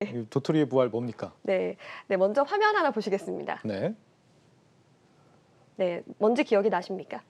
이 도토리의 부활 뭡니까? 네, 먼저 화면 하나 보시겠습니다. 네. 네, 뭔지 기억이 나십니까?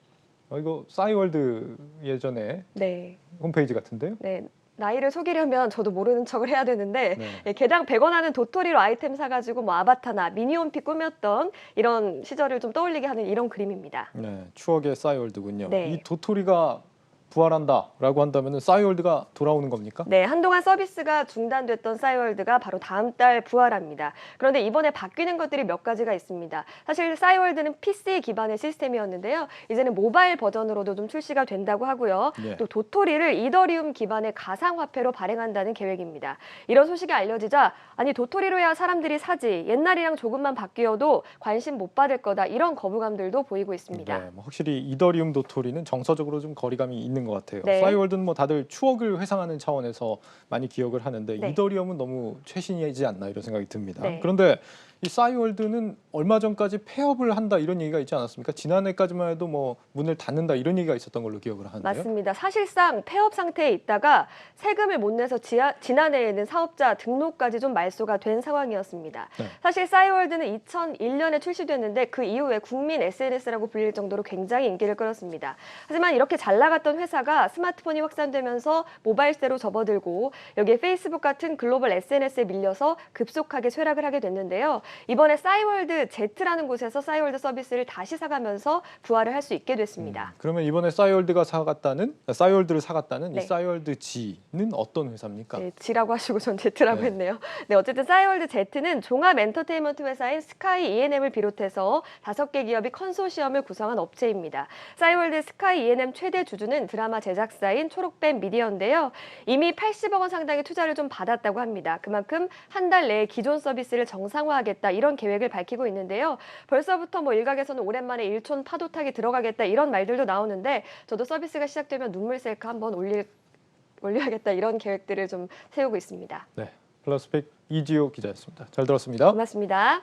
이거 싸이월드 예전에 네, 홈페이지 같은데요? 네. 나이를 속이려면 저도 모르는 척을 해야 되는데 네. 개당 100원 하는 도토리로 아이템 사가지고 뭐 아바타나 미니홈피 꾸몄던 이런 시절을 좀 떠올리게 하는 이런 그림입니다. 네, 추억의 싸이월드군요. 네. 이 도토리가 부활한다라고 한다면 싸이월드가 돌아오는 겁니까? 네, 한동안 서비스가 중단됐던 싸이월드가 바로 다음 달 부활합니다. 그런데 이번에 바뀌는 것들이 몇 가지가 있습니다. 사실 싸이월드는 PC 기반의 시스템이었는데요. 이제는 모바일 버전으로도 좀 출시가 된다고 하고요. 예. 또 도토리를 이더리움 기반의 가상화폐로 발행한다는 계획입니다. 이런 소식이 알려지자 아니 도토리로 해야 사람들이 사지 옛날이랑 조금만 바뀌어도 관심 못 받을 거다 이런 거부감들도 보이고 있습니다. 네, 뭐 확실히 이더리움 도토리는 정서적으로 좀 거리감이 있는 것 같아요. 네. 싸이월드는 뭐 다들 추억을 회상하는 차원에서 많이 기억을 하는데 네. 이더리움은 너무 최신이지 않나 이런 생각이 듭니다. 네. 그런데 이 싸이월드는 얼마 전까지 폐업을 한다 이런 얘기가 있지 않았습니까? 지난해까지만 해도 뭐 문을 닫는다 이런 얘기가 있었던 걸로 기억을 하는데요. 맞습니다. 사실상 폐업 상태에 있다가 세금을 못 내서 지난해에는 사업자 등록까지 좀 말소가 된 상황이었습니다. 네. 사실 싸이월드는 2001년에 출시됐는데 그 이후에 국민 SNS라고 불릴 정도로 굉장히 인기를 끌었습니다. 하지만 이렇게 잘 나갔던 회사가 스마트폰이 확산되면서 모바일 시대로 접어들고 여기에 페이스북 같은 글로벌 SNS에 밀려서 급속하게 쇠락을 하게 됐는데요. 이번에 싸이월드 Z라는 곳에서 싸이월드 서비스를 다시 사가면서 부활을 할 수 있게 됐습니다. 그러면 이번에 싸이월드를 사갔다는 네. 이 싸이월드 G는 어떤 회사입니까? 네, G라고 하시고 전 Z라고 네. 했네요. 네, 어쨌든 싸이월드 Z는 종합 엔터테인먼트 회사인 스카이 E&M을 비롯해서 5개 기업이 컨소시엄을 구성한 업체입니다. 싸이월드 스카이 E&M 최대 주주는 드라마 제작사인 초록뱀 미디어인데요. 이미 80억 원 상당의 투자를 좀 받았다고 합니다. 그만큼 한 달 내에 기존 서비스를 정상화하겠다 이런 계획을 밝히고 있는데요. 벌써부터 뭐 일각에서는 오랜만에 일촌 파도 타기 들어가겠다 이런 말들도 나오는데 저도 서비스가 시작되면 눈물 셀카 한번 올려야겠다 이런 계획들을 좀 세우고 있습니다. 네, 플러스픽 이지호 기자였습니다. 잘 들었습니다. 고맙습니다.